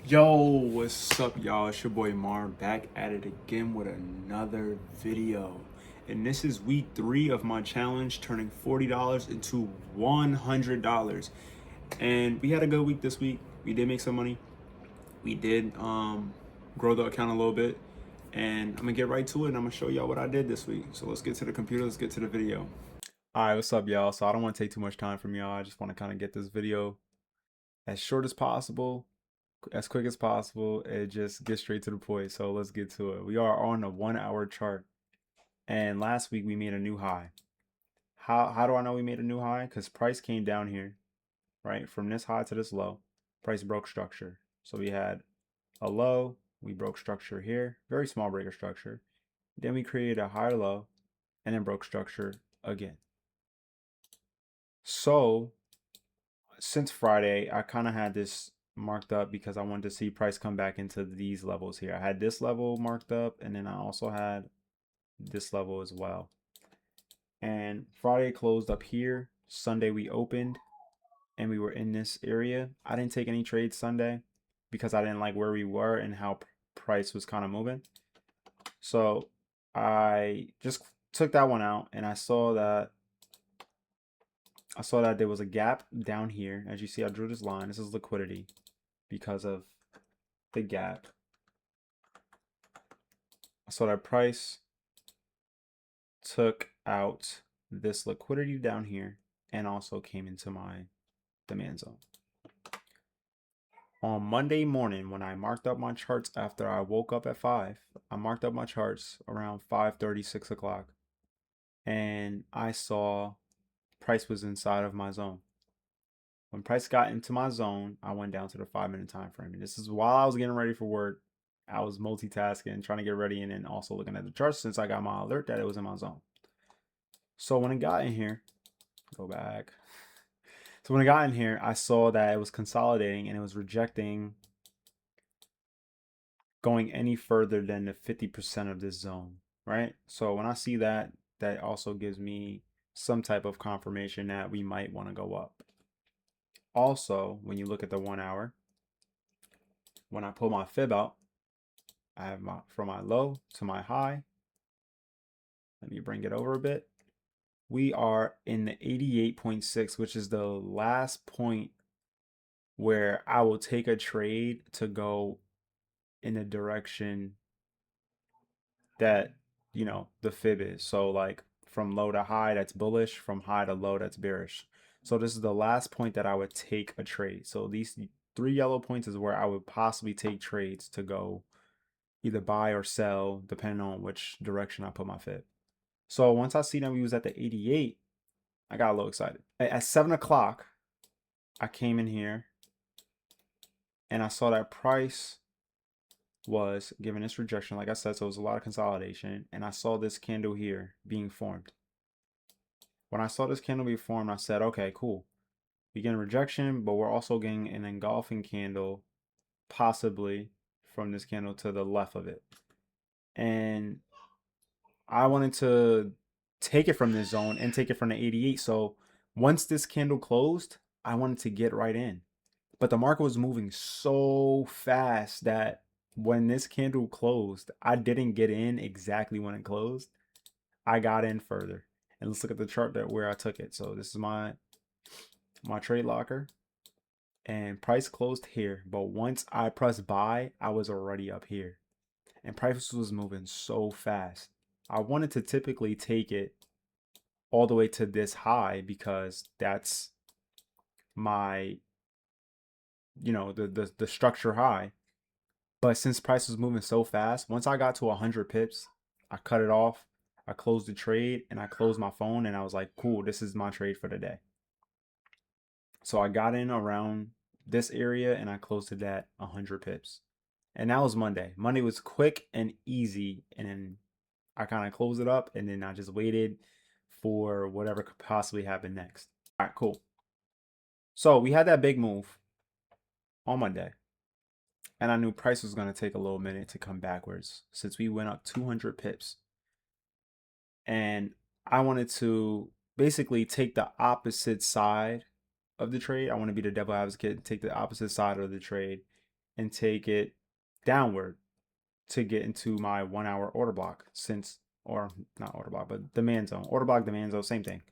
Yo, what's up, y'all? It's your boy Mar back at it again with another video. And this is week 3 of my challenge, turning $40 into $100. And we had a good week this week. We did make some money. We did grow the account a little bit. And I'm gonna get right to it and I'm gonna show y'all what I did this week. So let's get to the computer, let's get to the video. Alright, what's up, y'all? So I don't want to take too much time from y'all. I just want to kind of get this video as short as possible, as quick as possible, and just get straight to the point. So let's get to it. We are on a 1 hour chart, and last week we made a new high. How do I know we made a new high? Because price came down here, right? From this high to this low, price broke structure. So we had a low, we broke structure here, very small breaker structure. Then we created a higher low, and then broke structure again. So since Friday, I kind of had this marked up because I wanted to see price come back into these levels here. I had this level marked up, and then I also had this level as well. And Friday closed up here. Sunday we opened and we were in this area. I didn't take any trades Sunday because I didn't like where we were and how price was kind of moving. So I just took that one out, and I saw that there was a gap down here. As you see, I drew this line. This is liquidity because of the gap. I saw that price took out this liquidity down here and also came into my demand zone. On Monday morning, when I marked up my charts after I woke up at 5, I marked up my charts around 5:30, 6 o'clock, and I saw price was inside of my zone. When price got into my zone, I went down to the 5-minute time frame. And this is while I was getting ready for work. I was multitasking, trying to get ready, and then also looking at the charts since I got my alert that it was in my zone. So when it got in here, go back. So when I got in here, I saw that it was consolidating and it was rejecting going any further than the 50% of this zone, right? So when I see that, that also gives me some type of confirmation that we might want to go up. Also, when you look at the 1 hour, when I pull my fib out, I have from my low to my high. Let me bring it over a bit. We are in the 88.6, which is the last point where I will take a trade to go in the direction that, the fib is. So like from low to high, that's bullish. From high to low, that's bearish. So this is the last point that I would take a trade. So these 3 yellow points is where I would possibly take trades to go either buy or sell, depending on which direction I put my fib. So once I see that we was at the 88, I got a little excited. At 7 o'clock, I came in here and I saw that price was given this rejection, like I said, so it was a lot of consolidation. And I saw this candle here being formed. When I saw this candle be formed, I said, okay, cool. We get a rejection, but we're also getting an engulfing candle, possibly from this candle to the left of it. And I wanted to take it from this zone and take it from the 88. So once this candle closed, I wanted to get right in. But the market was moving so fast that when this candle closed, I didn't get in exactly when it closed. I got in further. And let's look at the chart that where I took it. So this is my trade locker, and price closed here. But once I pressed buy, I was already up here. And price was moving so fast. I wanted to typically take it all the way to this high because that's my, the structure high. But since price was moving so fast, once I got to 100 pips, I cut it off. I closed the trade and I closed my phone, and I was like, cool, this is my trade for the day. So I got in around this area and I closed it at 100 pips. And that was Monday. Monday was quick and easy. And then I kind of closed it up, and then I just waited for whatever could possibly happen next. All right, cool. So we had that big move on Monday. And I knew price was going to take a little minute to come backwards since we went up 200 pips. And I wanted to basically take the opposite side of the trade. I want to be the devil advocate, take the opposite side of the trade and take it downward to get into my 1 hour order block or not order block, but demand zone. Order block, demand zone, same thing.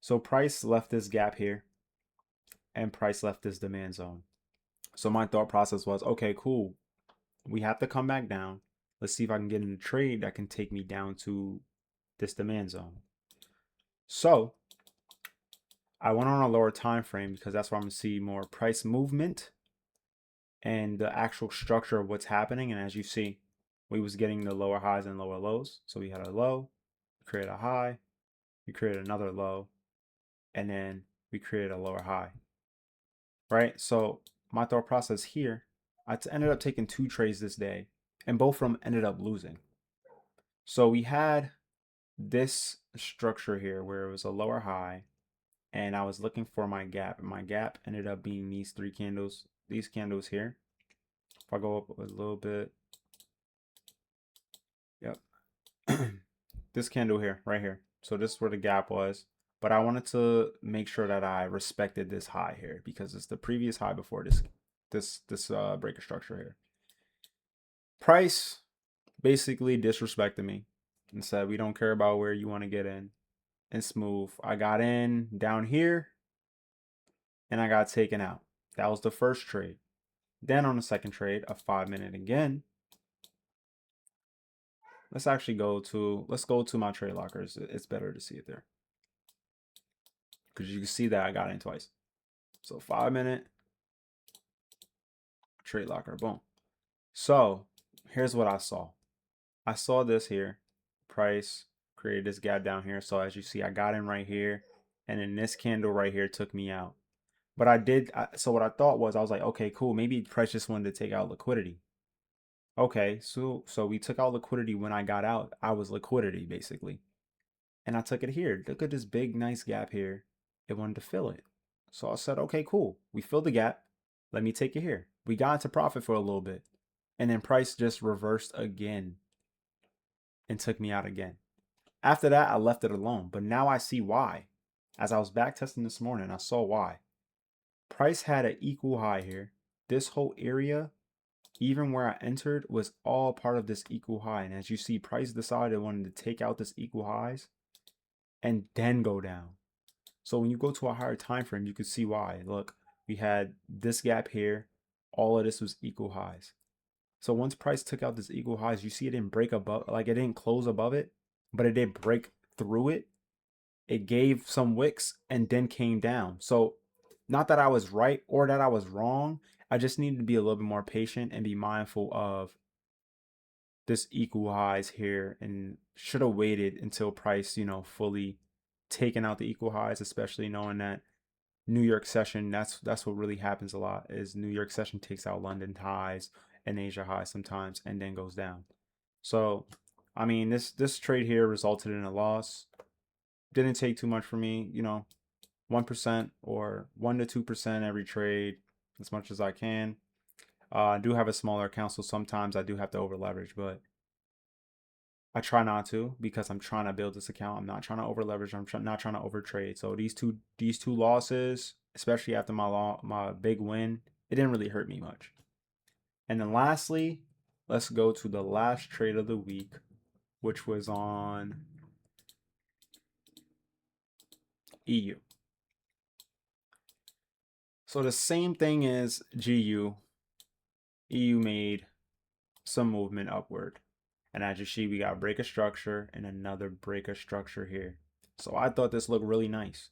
So price left this gap here and price left this demand zone. So my thought process was, okay, cool. We have to come back down. Let's see if I can get in a trade that can take me down to this demand zone. So I went on a lower time frame because that's where I'm gonna see more price movement and the actual structure of what's happening. And as you see, we was getting the lower highs and lower lows. So we had a low, we created a high, we created another low, and then we created a lower high, right? So my thought process here, I ended up taking 2 trades this day, and both of them ended up losing. So we had this structure here where it was a lower high, and I was looking for my gap, and my gap ended up being these 3 candles, these candles here. If I go up a little bit, yep, this candle here, right here. So this is where the gap was. But I wanted to make sure that I respected this high here because it's the previous high before this breaker structure here. Price basically disrespected me and said, we don't care about where you want to get in. And smooth. I got in down here and I got taken out. That was the first trade. Then on the second trade, a 5-minute again. Let's go to my trade lockers. It's better to see it there. Because you can see that I got in twice. So 5-minute trade locker, boom. So here's what I saw. I saw this here. Price created this gap down here. So as you see, I got in right here. And then this candle right here took me out. But so what I thought was, I was like, okay, cool. Maybe price just wanted to take out liquidity. Okay, so we took out liquidity when I got out. I was liquidity basically. And I took it here. Look at this big, nice gap here. It wanted to fill it. So I said, okay, cool. We filled the gap. Let me take it here. We got into profit for a little bit. And then price just reversed again and took me out again. After that, I left it alone. But now I see why. As I was back testing this morning, I saw why. Price had an equal high here. This whole area, even where I entered, was all part of this equal high. And as you see, price decided it wanted to take out this equal highs and then go down. So when you go to a higher time frame, you can see why. Look, we had this gap here. All of this was equal highs. So once price took out this equal highs, you see it didn't break above, like it didn't close above it, but it did break through it. It gave some wicks and then came down. So not that I was right or that I was wrong. I just needed to be a little bit more patient and be mindful of this equal highs here and should have waited until price, fully taken out the equal highs, especially knowing that New York session, that's what really happens a lot is New York session takes out London highs and Asia highs sometimes and then goes down. So, I mean, this trade here resulted in a loss. Didn't take too much for me, 1% or 1 to 2% every trade as much as I can. I do have a smaller account, so sometimes I do have to over leverage, but I try not to because I'm trying to build this account. I'm not trying to over leverage. I'm not trying to over trade. So these two losses, especially after my big win, it didn't really hurt me much. And then lastly, let's go to the last trade of the week, which was on EU. So the same thing as GU, EU made some movement upward. And as you see, we got break of structure and another break of structure here. So I thought this looked really nice.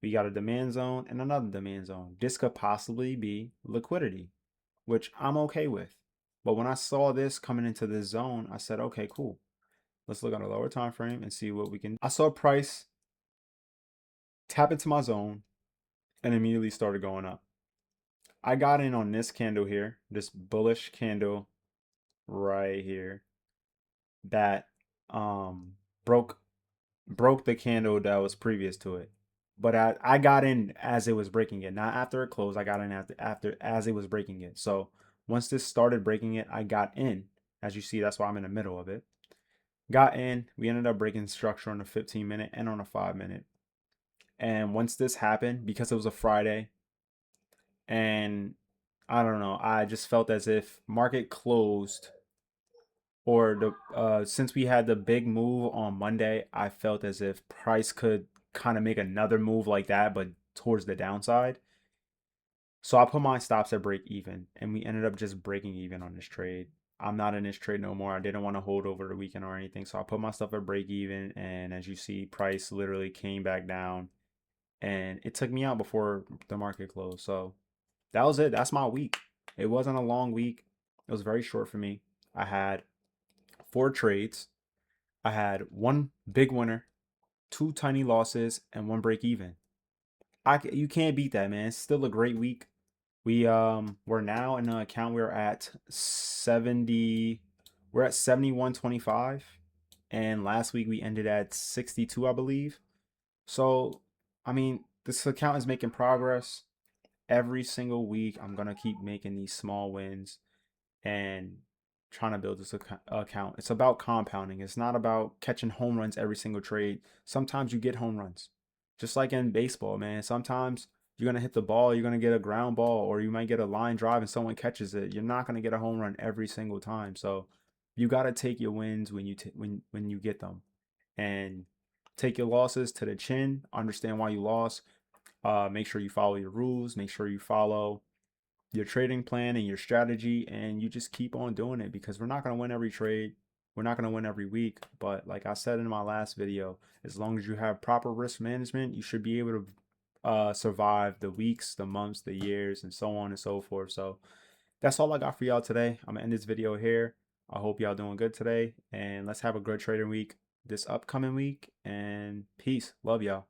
We got a demand zone and another demand zone. This could possibly be liquidity, which I'm okay with. But when I saw this coming into this zone, I said, okay, cool. Let's look at a lower time frame and see what we can. I saw price tap into my zone and immediately started going up. I got in on this candle here, this bullish candle right here that broke the candle that was previous to it. But I got in as it was breaking it, not after it closed. I got in after as it was breaking it. So once this started breaking it, I got in. As you see, that's why I'm in the middle of it. Got in. We ended up breaking structure on a 15-minute and on a 5-minute. And once this happened, because it was a Friday, and I don't know. I just felt as if market closed or the since we had the big move on Monday, I felt as if price could kind of make another move like that, but towards the downside. So I put my stops at break even, and we ended up just breaking even on this trade. I'm not in this trade no more. I didn't want to hold over the weekend or anything, so I put my stuff at break even, and as you see, price literally came back down, and it took me out before the market closed. So that was it. That's my week. It wasn't a long week. It was very short for me. I had four trades. I had one big winner, two tiny losses, and one break even. You can't beat that, man. It's still a great week. We're now in an account we're at 70 we're at 71.25, and last week we ended at 62, I believe. So, I mean, this account is making progress every single week. I'm going to keep making these small wins and trying to build this account. It's about compounding. It's not about catching home runs every single trade. Sometimes you get home runs. Just like in baseball, man. Sometimes you're going to hit the ball, you're going to get a ground ball, or you might get a line drive and someone catches it. You're not going to get a home run every single time. So you got to take your wins when when you get them, and take your losses to the chin. Understand why you lost. Make sure you follow your rules. Make sure you follow your trading plan and your strategy, and you just keep on doing it, because we're not going to win every trade. We're not going to win every week. But like I said in my last video, as long as you have proper risk management, you should be able to survive the weeks, the months, the years, and so on and so forth. So that's all I got for y'all today. I'm going to end this video here. I hope y'all doing good today, and let's have a good trading week this upcoming week. And peace. Love y'all.